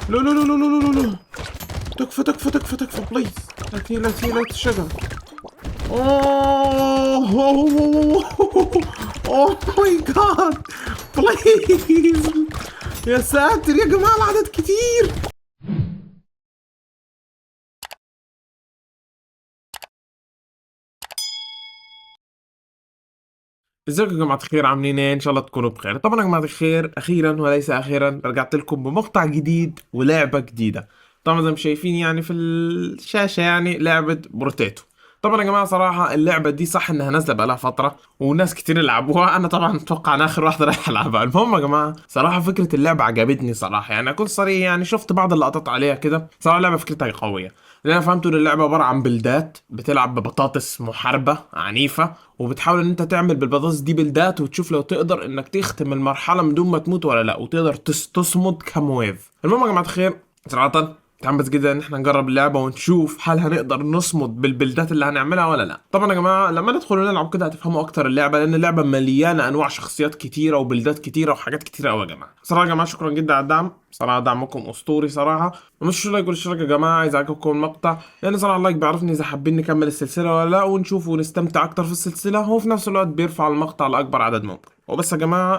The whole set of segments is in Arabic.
لا لا لا لا لا لا لا. تكفى تكفى تكفى تكفى بليز. لا تهي لا تهي لا الشجرة. اوه ماي جاد. بليز. يا ساتر يا جماعة العدد كتير. ازيكم يا جماعة الخير، عاملين ايه؟ ان شاء الله تكونوا بخير. طبعا يا جماعة الخير، اخيرا وليس اخيرا رجعت لكم بمقطع جديد ولعبة جديدة. طبعا زي ما شايفين يعني في الشاشة، يعني لعبة بروتيتو. طبعا يا جماعة صراحة اللعبة دي صح انها نازلة بقالها فترة وناس كتير يلعبوها، انا طبعا اتوقع انا اخر واحد رايح العبها. المهم يا جماعة صراحة فكرة اللعبة عجبتني صراحة، يعني اكون صريح، يعني شفت بعض اللقطات عليها كده. صراحة اللعبة فكرتها قوية. اللي انا فهمته ان اللعبه عباره عن بلدات، بتلعب ببطاطس محاربه عنيفه، وبتحاول ان انت تعمل بالبطاطس دي بلدات، وتشوف لو تقدر انك تختم المرحله من دون ما تموت ولا لا، وتقدر تصمد كمويف. المهم يا جماعه الخير، صراحه متحمس جدا ان احنا نجرب اللعبه ونشوف هل هنقدر نصمد بالبلدات اللي هنعملها ولا لا. طبعا يا جماعه لما ندخل ونلعب كده هتفهموا اكتر اللعبه، لان اللعبه مليانه انواع شخصيات كتيره وبلدات كتيره وحاجات كتيره قوي يا جماعه. صراحه يا جماعه شكرا جدا على الدعم، صراحه دعمكم اسطوري صراحه. ومش لايك والاشتراك يا جماعه، عايز اعجبكم المقطع، لان صراحه اللايك بيعرفني اذا حابين نكمل السلسله ولا لا، ونشوف ونستمتع اكتر في السلسله، وفي نفس الوقت بيرفع المقطع لاكبر عدد ممكن. وبس يا جماعه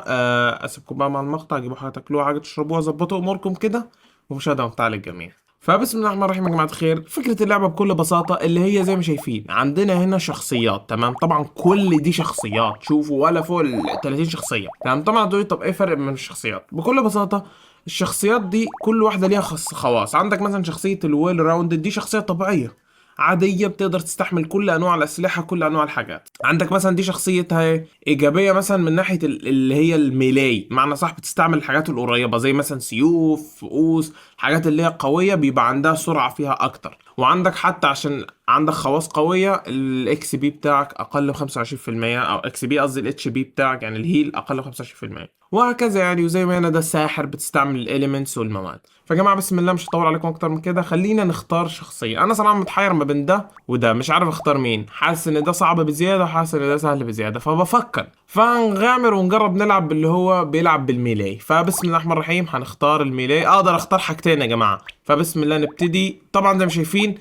اسيبكم بقى مع المقطع، جيبوا حاجه تاكلوها، حاجه تشربوها، ظبطوا اموركم كده، ومشاهده ممتعه للجميع. فبسم الله الرحمن الرحيم يا جماعه الخير، فكره اللعبه بكل بساطه اللي هي زي ما شايفين عندنا هنا شخصيات، تمام؟ طبعا كل دي شخصيات، شوفوا ولا فوق ال 30 شخصيه، تمام؟ طبعا تقولي طب ايه الفرق بين الشخصيات؟ بكل بساطه الشخصيات دي كل واحدة ليها خواص. عندك مثلا شخصية الويل راوندد، دي شخصية طبيعية عادية، بتقدر تستحمل كل انواع الاسلحة، كل انواع الحاجات. عندك مثلا دي شخصيتها ايجابية مثلا من ناحية اللي هي الميلاي، معنى صح، بتستعمل الحاجات القريبة زي مثلا سيوف، فؤوس، الحاجات اللي هي قوية بيبقى عندها سرعة فيها اكتر. وعندك حتى عشان عندك خواص قوية، الاكس بي بتاعك اقل ب 25%، او اكس بي قصدي الاتش بي بتاعك، يعني الهيل اقل ب 25%، وهكذا يعني. وزي ما انا ده ساحر بتستعمل الاليمنتس والمواد. فيا جماعه بسم الله، مش هطول عليكم اكتر من كده، خلينا نختار شخصيه. انا صراحه متحير ما بين ده وده، مش عارف اختار مين. حاسس ان ده صعب بزياده، وحاسس ان ده سهل بزياده، فبفكر فنغامر ونجرب نلعب باللي هو بيلعب بالميلاي. فبسم الله الرحمن الرحيم هنختار الميلاي. اقدر اختار حاجتين يا جماعه، فبسم الله نبتدي. طبعا زي ما شايفين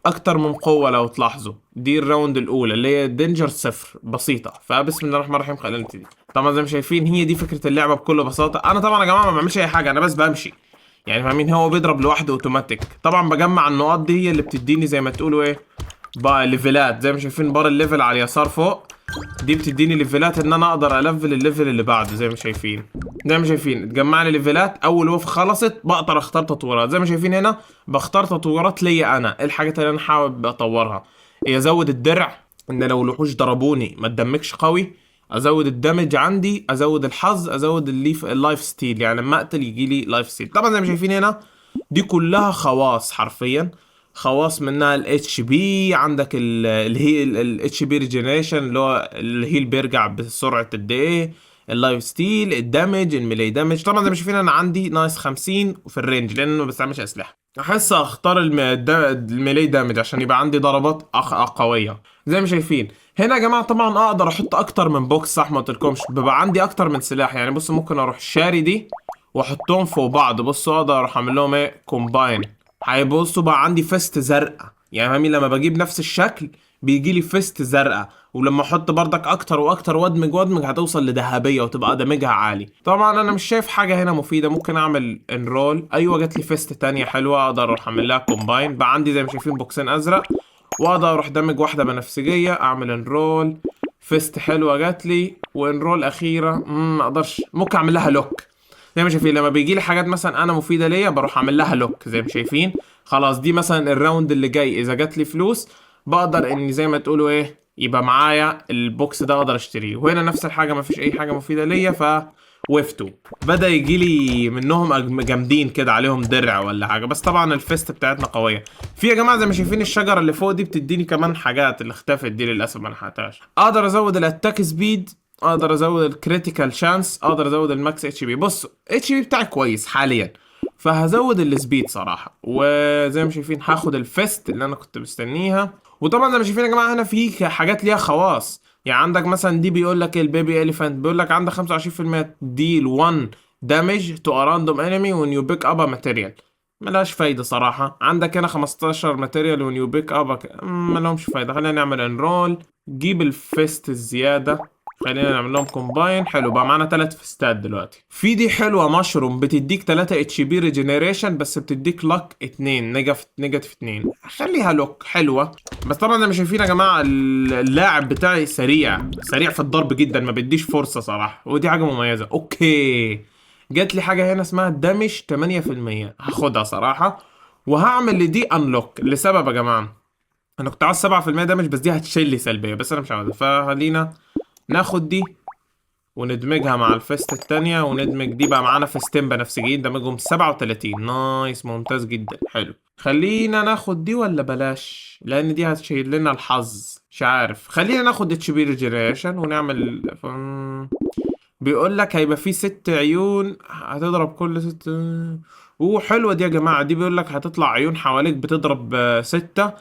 اكتر من قوه، لو تلاحظوا دي الراوند الاولى اللي هي دينجر صفر بسيطه. فبسم الله الرحمن الرحيم خلينا نبتدي. طبعا زي ما شايفين هي دي فكره اللعبه بكل بساطه. انا طبعا يا جماعه ما بعملش اي حاجه، انا بس بمشي، يعني فاهمين؟ هو بيضرب لوحده اوتوماتيك. طبعا بجمع النقاط دي، هي اللي بتديني زي ما تقولوا ايه بقى ليفلات. زي ما شايفين بار الليفل على اليسار فوق، دي بتديني ليفلات ان انا اقدر الفل الليفل اللي بعده. زي ما شايفين، زي ما شايفين اتجمع لي ليفلات. اول وف خلصت بقدر اختار تطويرات. زي ما شايفين هنا بختار تطويرات ليا انا، إيه الحاجات اللي انا حابب اطورها؟ إيه، ازود الدرع ان لو الوحوش ضربوني ما اتدمجش قوي، ازود الدمج عندي، ازود الحظ، ازود اللايف ستيل، يعني لما اقتل يجي لي لايف ستيل. طبعا زي ما شايفين هنا دي كلها خواص حرفيا. خواص منها الاتش بي، عندك اللي هي الاتش بي ريجنريشن، اللي هو الهيل بيرجع بسرعه قد ايه، اللايف ستيل، الدمج، الميلي دامج. طبعا زي ما شايفين انا عندي ناقص 50 في الرينج لان ما بستعملش اسلحه. احس اختار الميلي دامج عشان يبقى عندي ضربات قويه. زي ما شايفين هنا يا جماعه، طبعا اقدر احط اكتر من بوكس، صح ما قلتلكمش؟ بيبقى عندي اكتر من سلاح. يعني بص ممكن اروح شاري دي واحطهم فوق بعض، بصوا اقدر اروح اعمل لهم ايه كومباين. هيبصوا بقى عندي فيست زرقاء، يعني فاهمين؟ لما بجيب نفس الشكل بيجي لي فيست زرقاء، ولما احط بردك اكتر واكتر وادمج وادمج هتوصل لذهبيه وتبقى دمجها عالي. طبعا انا مش شايف حاجه هنا مفيده. ممكن اعمل انرول، ايوه جات لي فيست تانية حلوه، اقدر اروح اعمل لها كومباين. بقى عندي زي ما شايفين بوكسين ازرق، واقدر اروح دمج واحده بنفسجيه، اعمل انرول، فيست حلوه جات لي، وانرول اخيره ما اقدرش. ممكن اعمل لها لوك. زي ما شايفين لما بيجي لي حاجات مثلا انا مفيده ليا بروح اعمل لها لوك. زي ما شايفين خلاص دي مثلا الراوند اللي جاي اذا جات لي فلوس بقدر اني زي ما تقولوا ايه يبقى معايا البوكس ده اقدر اشتريه. وهنا نفس الحاجه، مفيش اي حاجه مفيده ليا، ف وقفتوا بدأ يجي لي منهم جامدين كده عليهم درع ولا حاجه. بس طبعا الفيست بتاعتنا قويه. في يا جماعه زي ما شايفين الشجره اللي فوق دي بتديني كمان حاجات، اللي اختفت دي للاسف ما لحقتهاش. اقدر ازود الاتاك سبيد، اقدر ازود الكريتيكال شانس، اقدر ازود الماكس اتش بي. بص اتش بي بتاعي كويس حاليا، فهزود السبيد صراحه. وزي ما شايفين هاخد الفيست اللي انا كنت مستنيها. وطبعا زي ما شايفين يا جماعه هنا في حاجات ليها خواص. يعني عندك مثلا دي بيقول لك البيبي اليفانت، بيقول لك عندك 25% ديل 1 دامج تو ا راندوم انمي وين يو بيك اب ا ماتيريال. ملهاش فايدة صراحة. عندك هنا 15 ماتيريال ونيو بيك اب، ملهمش فايدة. خلينا نعمل انرول، جيب الفيست الزيادة، خلينا نعمل لهم كومباين. حلو، بقى معانا 3 فيستات دلوقتي. في دي حلوة مشروم، بتديك 3 اتش بي ريجنريشن بس بتديك لك 2 نيجاتيف 2. خليها لوك حلوة. بس طبعا زي ما شايفين يا جماعة اللاعب بتاعي سريع سريع في الضرب جدا، ما بديش فرصة صراحة، ودي حاجة مميزة. اوكي، جات لي حاجة هنا اسمها دامج 8%، هاخدها صراحة. وهعمل لدي انلوك لسبب يا جماعة، انا كنت عاوز 7% دامج بس دي هتشيل لي سلبية، بس انا مش عاوزها. فخلينا ناخد دي وندمجها مع الفيست التانية، وندمج دي بقى معانا فيستين بنفسجيين دمجهم 37. نايس، ممتاز جدا، حلو. خلينا ناخد دي ولا بلاش، لان دي هتشيل لنا الحظ، مش عارف. خلينا ناخد اتش بي ريجنريشن ونعمل بيقول لك هيبقى فيه 6 عيون هتضرب كل 6. حلوة دي يا جماعة. دي بيقول لك هتطلع عيون حواليك بتضرب 6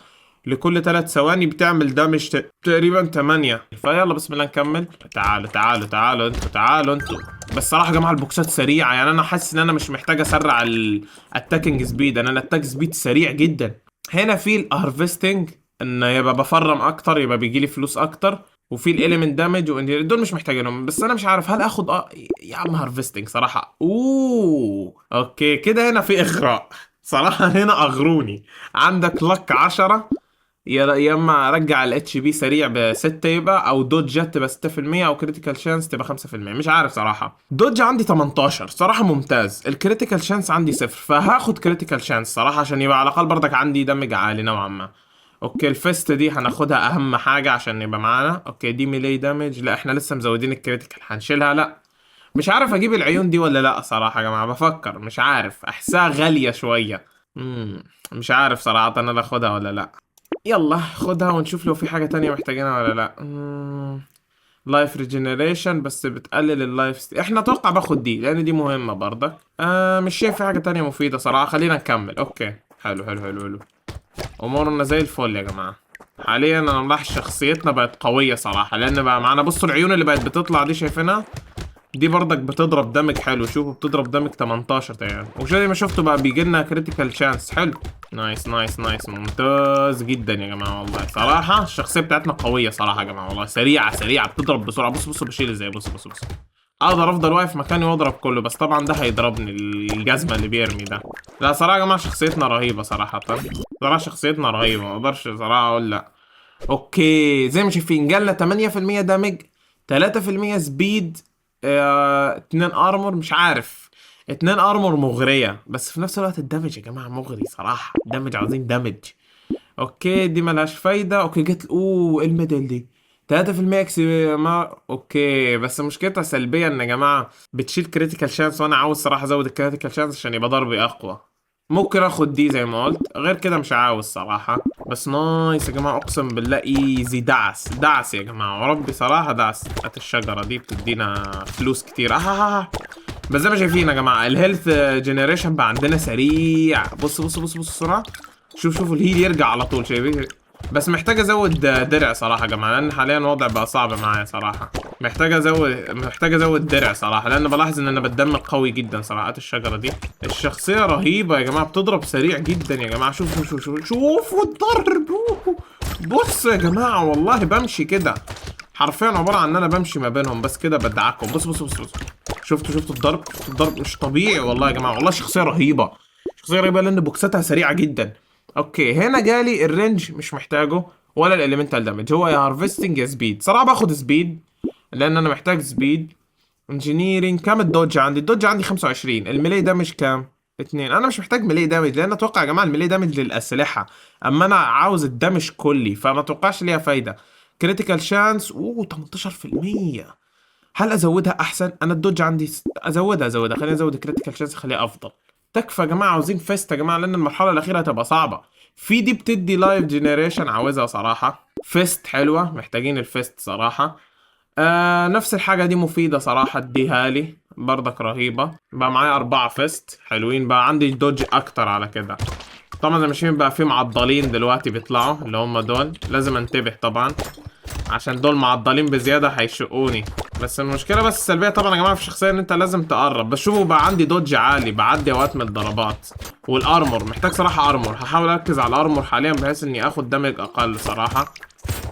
لكل 3 ثواني، بتعمل دامج تقريبا 8. فيلا بسم الله نكمل. تعالوا تعالوا تعالوا انتوا، تعالوا انتوا. بس صراحة يا جماعة البوكسات سريعة، يعني انا حاسس ان انا مش محتاج اسرع الاتاكينج سبيد، انا الاتاك سبيد سريع جدا. هنا في الهارفستنج، ان يبقى بفرم اكتر يبقى بيجيلي فلوس اكتر. وفي الاليمنت دامج، دول مش محتاجينهم. بس انا مش عارف هل اخد يا عم هارفستنج صراحه. اوكي كده هنا في اغراء صراحه، هنا اغروني. عندك لك 10، يا اما رجع الاتش بي سريع ب6 يبقى، او دوج جت تبقى 6%، او كريتيكال شانس تبقى 5%. مش عارف صراحه. دوج عندي 18 صراحه ممتاز، الكريتيكال شانس عندي 0، فهاخد كريتيكال شانس صراحه عشان يبقى على الاقل برضك عندي دمج عالي نوعا ما. اوكي الفيست دي هناخدها اهم حاجه عشان يبقى معانا. اوكي دي ميلي دامج، لا احنا لسه مزودين الكريتيكال هنشيلها. لا مش عارف اجيب العيون دي ولا لا صراحه يا جماعه، بفكر مش عارف، احسها غاليه شويه. مش عارف صراحه انا اخدها ولا لا. يلا خدها ونشوف لو في حاجة تانية محتاجينها ولا لا. لايف ريجنريشن بس بتقلل احنا اتوقع باخد دي لان دي مهمة برضك. مش شايف في حاجة تانية مفيدة صراحة. خلينا نكمل. اوكي حلو حلو حلو حلو، امورنا زي الفل يا جماعة. حاليا انا ملاحظ شخصيتنا بقت قوية صراحة، لان بقى معانا بصوا العيون اللي بقت بتطلع دي، شايفينها؟ دي برضك بتضرب دمج حلو. شوفوا بتضرب دمج 18 تقريبا، وزي ما شفتوا بقى بيجي لنا كريتيكال شانس. حلو، نايس نايس نايس، ممتاز جدا يا جماعه. والله صراحه الشخصيه بتاعتنا قويه صراحه يا جماعه، والله سريعه سريعه بتضرب بسرعه. بص بص بشيل ازاي، بص بص بص. اقدر افضل واقف مكاني واضرب كله، بس طبعا ده هيضربني الجزمه اللي بيرمي ده. لا صراحه يا جماعه شخصيتنا رهيبه صراحه. صراحه شخصيتنا رهيبه، ما اقدرش صراحه اقول لا. اوكي زي ما شايفين جالنا 8% دامج، 3% سبيد، 2 ارمور. مش عارف، 2 ارمور مغرية، بس في نفس الوقت الدمج يا جماعة مغري صراحة. دمج عاوزين دمج. اوكي دي ملهاش فايدة. اوكي جت ايه الميدل دي؟ 3% اكس ما اوكي، بس مشكلتها سلبية ان يا جماعة بتشيل كريتيكال شانس، وانا عاوز صراحة ازود الكريتيكال شانس عشان يبقى ضربي اقوى. ممكن اخد دي زي ما قلت، غير كده مش عاوز صراحة. بس نايس يا جماعة، اقسم بالله ايزي. دعس دعس يا جماعة، وربي صراحة دعس. هات الشجرة دي بتدينا فلوس كتير. بس زي ما شايفين يا جماعة الهيلث جنريشن بقى عندنا سريع. بص بص بص بص السرعة. شوف الهيل يرجع على طول، شايفين؟ بس محتاج ازود درع صراحة يا جماعة، لان حاليا الوضع بقى صعب معايا صراحة. محتاج ازود درع صراحة، لان بلاحظ ان انا بتدمج قوي جدا صراحة. هات الشجرة دي. الشخصية رهيبة يا جماعة، بتضرب سريع جدا يا جماعة. شوفوا الضرب. بص يا جماعة والله بمشي كده حرفيا، عبارة عن ان انا بمشي ما بينهم بس كده بدعكم. بص بص بص بص. شفتوا الضرب؟ الضرب مش طبيعي والله يا جماعة، والله شخصية رهيبة. شخصية رهيبة لان بوكساتها سريعة جدا. اوكي هنا جالي الرينج مش محتاجه، ولا الاليمنتال دامج. هو يا هارفستنج يا سبيد. صراحة باخد سبيد لان انا محتاج سبيد. انجينيرينج كام الدوج عندي؟ الدوج عندي 25. الميلي دامج كام؟ 2. انا مش محتاج ميلي دامج لان اتوقع يا جماعه الميلي دامج للاسلحه، اما انا عاوز الدمج كلي، فما اتوقعش ليها فايده. كريتيكال شانس 18%. هل ازودها احسن؟ انا الدوج عندي ازودها. خليني ازود الكريتيكال شانس خليها افضل. تكفى يا جماعه. عاوزين فيست يا جماعه لان المرحله الاخيره هتبقى صعبه. في دي بتدي لايف جنريشن، عاوزها صراحه. فيست حلوه، محتاجين الفيست صراحه. نفس الحاجة دي مفيدة صراحة، اديها لي برضك رهيبة. بقى معايا 4 فيست حلوين، بقى عندي دوج اكتر على كده. طبعا زي ما شايفين بقى في معضلين دلوقتي بيطلعوا اللي هم دول، لازم انتبه طبعا. عشان دول معضلين بزياده هيشقوني. بس المشكله بس السلبيه طبعا يا جماعه في الشخصيه ان انت لازم تقرب. بس شوفوا بقى عندي دوج عالي، بعدي اوقات من الضربات. والارمور محتاج صراحه ارمور، هحاول اركز على الارمور حاليا بحيث اني اخد دمج اقل صراحه،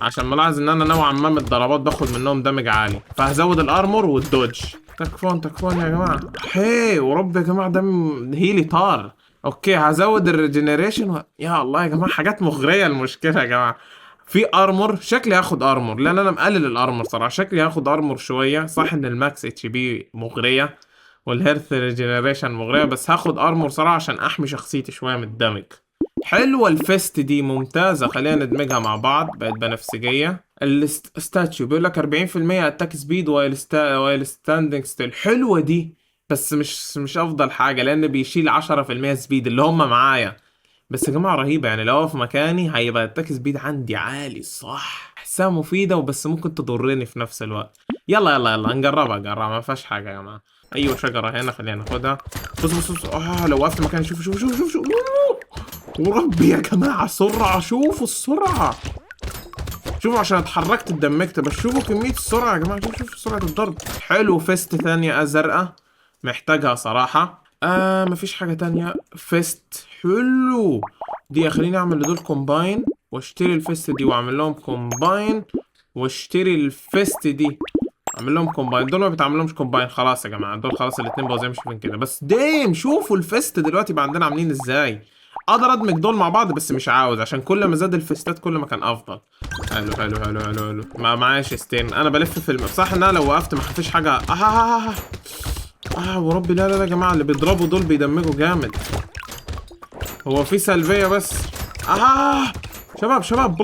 عشان ملاحظ ان انا نوعا ما من الضربات باخد منهم دمج عالي، فهزود الارمور والدوج. تكفون تكفون يا جماعه. هي ورب يا جماعه دم هيلي طار. اوكي هزود الريجنريشن يا الله يا جماعه حاجات مغريه. المشكله يا جماعه في ارمور، شكلي هاخد ارمور لان انا مقلل الارمور صراحه. شكلي هاخد ارمور شويه، صح ان الماكس اتش بي مغريه والهيرث ريجنريشن مغريه، بس هاخد ارمور صراحه عشان احمي شخصيتي شويه من الدمج. حلوة الفيست دي ممتازة، خلينا ندمجها مع بعض بقت بنفسجية. الستاتيو بيقول لك 40% اتاك سبيد وايل ستاندنج ستيل. حلوة دي بس مش افضل حاجة لان بيشيل 10% سبيد اللي هم معايا. بس يا جماعة رهيبة يعني، لو في مكاني هيبقى الاتاك سبيد عندي عالي صح. احسها مفيدة وبس ممكن تضرني في نفس الوقت. يلا يلا يلا نجربها ما فيهاش حاجة يا جماعة. ايوه شجرة هنا خلينا ناخدها. بص لو وقفت مكاني شوف وربي يا جماعة سرعة، شوفوا السرعة. شوفوا عشان اتحركت اتدمجت، بس شوفوا كمية السرعة يا جماعة. شوفوا سرعة الضرب. حلو فيست ثانية زرقاء محتاجها صراحة. مفيش حاجة تانية. فيست حلو دي، خليني اعمل لدول كومباين واشتري الفيست دي واعمل لهم كومباين واشتري الفيست دي اعمل لهم كومباين. دول ما بيتعمل لهمش كومباين خلاص يا جماعة، دول خلاص الاتنين بقوا زي ما شايفين كده. بس ديم شوفوا الفيست دلوقتي بقى عندنا عاملين ازاي. اقدر ادمج دول مع بعض بس مش عاوز، عشان كل ما زاد الفيستات كل ما كان افضل. حلو ما معايا شيستين. انا بلف في صح ان انا لو وقفت ما فيش حاجه. وربي لا يا جماعه اللي بيضربوا دول بيدمجوا جامد. هو في سلبيه بس. شباب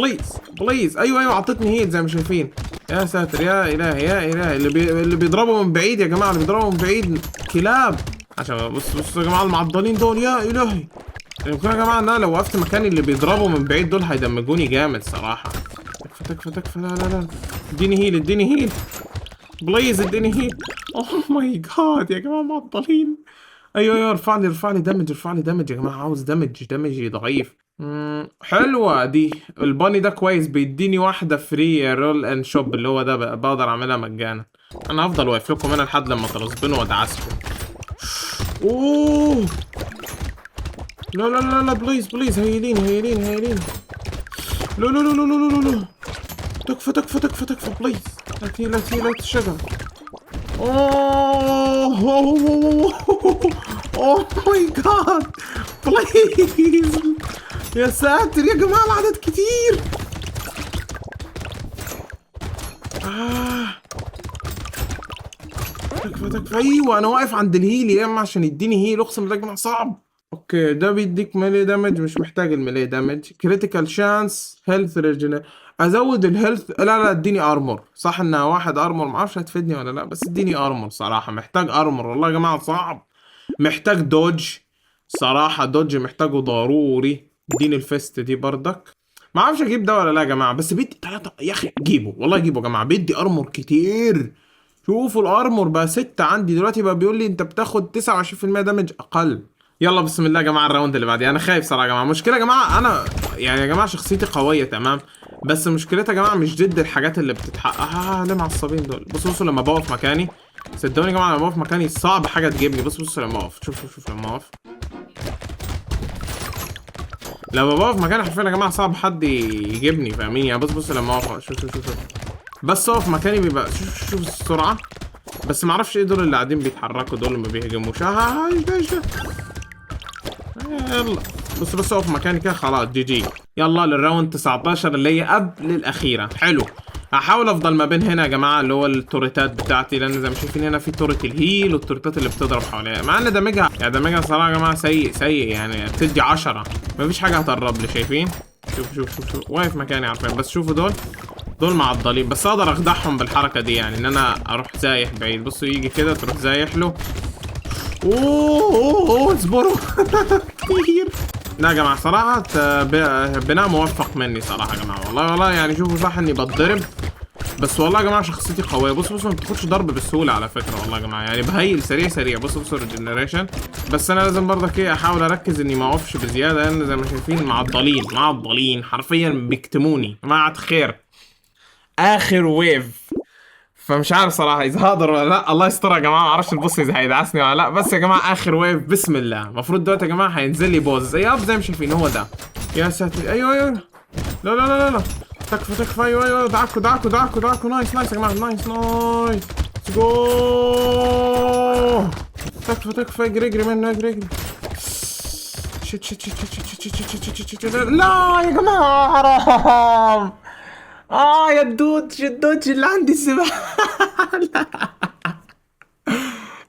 بليز ايوه عطتني هيت زي ما شايفين. يا ساتر يا الهي اللي بيضربوا من بعيد يا جماعه، اللي بيضربوا من بعيد كلاب. عشان بصوا يا جماعه المعضلين دول يا الهي. يمكن يا جماعه ان انا لو وقفت مكاني اللي بيضربوا من بعيد دول هيدمجوني جامد صراحه. تكفى لا اديني هيل بليز اديني هيل. اوه ماي جاد يا جماعه معضلين. ايوه ارفع لي دمج يا جماعه، عاوز دمج ضعيف. حلوه دي. الباني ده كويس بيديني واحده فري رول اند شوب اللي هو ده بقدر اعملها مجانا. انا هفضل واقف لكم هنا لحد لما تغصبنوا وادعسكم. اوه لا بليز هيلين. لا تكفى بليز. لا الشجر. اوه ماي جاد بليز. يا ساتر يا جماعة العدد كتير. تكفى ايوه انا واقف عند الهيل يا اما عشان يديني هيل. اقسم بالله يا جماعة صعب. اوكي ده بيديك ميلي دامج، مش محتاج الميلي دامج. كريتيكال شانس هيلث ريجن. ازود الهيلث. لا اديني ارمور. صح انها واحد ارمور، معرفش هتفيدني ولا لا، بس اديني ارمور صراحة. محتاج ارمور والله يا جماعة صعب. محتاج دوج صراحة، دوج محتاجه ضروري. اديني الفيست دي بردك. معرفش اجيب ده ولا لا يا جماعة، بس بيدي 3 يا اخي. جيبه والله جيبه يا جماعة، بيدي ارمور كتير. شوفوا الارمور بقى 6 عندي دلوقتي، بقى بيقول لي انت بتاخد 29% دامج اقل. يلا بسم الله يا جماعه الراوند اللي بعديه. انا خايف صراحه يا جماعه. مشكله يا جماعه انا يعني يا جماعه شخصيتي قويه تمام، بس مشكلتها يا جماعه مش ضد الحاجات اللي بتتحقق. ليه معصبين دول. بصوا لما بقف مكاني، صدقوني يا جماعه لما بقف مكاني صعب حاجه تجيبني. بصوا لما اقف. شوف لما بقف مكاني حرفيا يا جماعه صعب حد يجيبني فاهمين يعني. بص لما اقف. شوف بس اقف مكاني بيبقى شوف السرعه. بس معرفش ايه دول اللي قاعدين بيتحركوا دول ما بيهجموش. يلا بص اقف مكاني كده خلاص جي. يلا للراوند 19 اللي هي قبل الاخيره. حلو هحاول افضل ما بين هنا يا جماعه اللي هو التوريتات بتاعتي، لان زي ما شايفين هنا في توريت الهيل والتوريتات اللي بتضرب حواليها. مع ان دمجها صراحه يا جماعه سيء يعني. بتدي 10 مفيش حاجه هتقرب لي. شايفين شوف واقف مكاني عارفين. بس شوفوا دول معضلين، بس اقدر اخدعهم بالحركه دي يعني، ان انا اروح زايح بعيد. بصوا يجي كده تروح زايح له. اوه اصبروا كتير. لا يا جماعه صراحه بناء موفق مني صراحه يا جماعه. والله يعني شوفوا صح اني بتضرب، بس والله يا جماعه شخصيتي قويه. بصوا ما بتاخدش ضرب بسهوله على فكره والله يا جماعه يعني. بهيل سريع. بصوا الريجنريشن. بس انا لازم برضك احاول اركز اني ما اوقفش بزياده، لان زي ما شايفين معضلين حرفيا بيكتموني. جماعه خير اخر ويف. فمش عارف صراحة اذا هقدر ولا لا، الله يستر يا جماعة، معرفش البوس اذا هيدعسني ولا لا. بس يا جماعة اخر ويف بسم الله. المفروض دلوقتي يا جماعة هينزل لي بوز زي ما شايفين، هو ده. يا ساتر، ايوه ايوه. لا لا لا لا لا. تكفى تكفى، ايوه ايوه، دعكوا دعكوا دعكوا دعكوا. نايس نايس يا جماعة، نايس نايس. ليتس جو. تكفى تكفى، اجري اجري منه، اجري اجري. شت شت شت شت شت شت شت شت شت شت. لا يا جماعة حرام. يا الدود، يا الدود اللي عندي السباحة.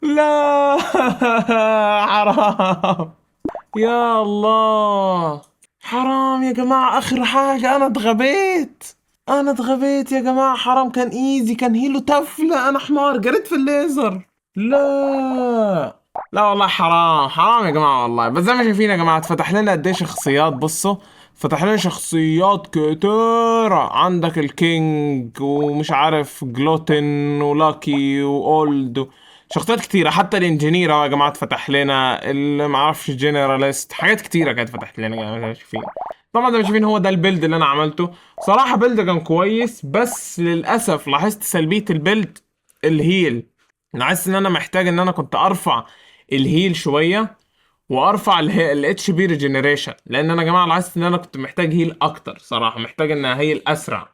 لا. حرام. يا الله. حرام يا جماعة، آخر حاجة أنا اتغبيت. أنا اتغبيت يا جماعة، حرام. كان إيزي، كان هيلو تفلة. أنا حمار جريت في الليزر. لا. لا والله حرام، حرام يا جماعة والله. بس زي ما شايفين يا جماعة، اتفتح لنا قد ايه شخصيات. بصوا، فتح لنا شخصيات كتيرة. عندك الكينج، ومش عارف جلوتن، ولاكي، واولد. شخصيات كتيرة. حتى الانجينير اهو يا جماعة اتفتح لنا. اللي معرفش جنراليست، حاجات كتيرة كانت فتحت لنا يا جماعة زي ما شايفين. طبعا زي ما شايفين هو ده البيلد اللي انا عملته. صراحة بيلد كان كويس، بس للأسف لاحظت سلبية البيلد. الهيل. انا حاسس ان انا محتاج ان انا كنت ارفع الهيل شويه، وارفع الاتش بي ريجنريشن. لان انا يا جماعه لاحظت ان انا كنت محتاج هيل اكتر صراحه، محتاج ان هيل اسرع.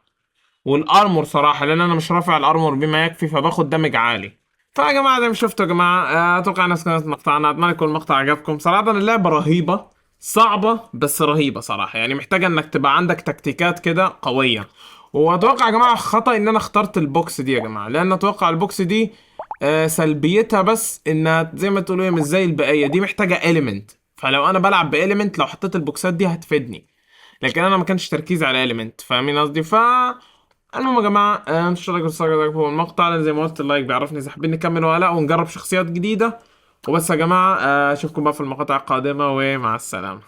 والارمور صراحه، لان انا مش رافع الارمور بما يكفي، فباخد دمج عالي. فيا جماعه زي ما شفتوا يا جماعه، اتوقع الناس كانت مقطعنا. اتمنى يكون المقطع عجبكم. صراحه اللعبه رهيبه، صعبه بس رهيبه صراحه. يعني محتاجه انك تبقى عندك تكتيكات كده قويه. واتوقع يا جماعه خطأ ان انا اخترت البوكس دي يا جماعه، لان اتوقع البوكس دي سلبيتها بس انها زي ما تقولوا مش زي البقيه. دي محتاجه اليمنت، فلو انا بلعب باليمنت لو حطيت البوكسات دي هتفيدني. لكن انا ما كانش تركيزي على اليمنت، فاهمين قصدي؟ المهم يا جماعه، ان شاء الله يكون عجبكم المقطع. لأن زي ما قلت اللايك بيعرفني اذا حابين نكمل ولا لا، ونجرب شخصيات جديده. وبس يا جماعه، اشوفكم بقى في المقاطع القادمه، ومع السلامه.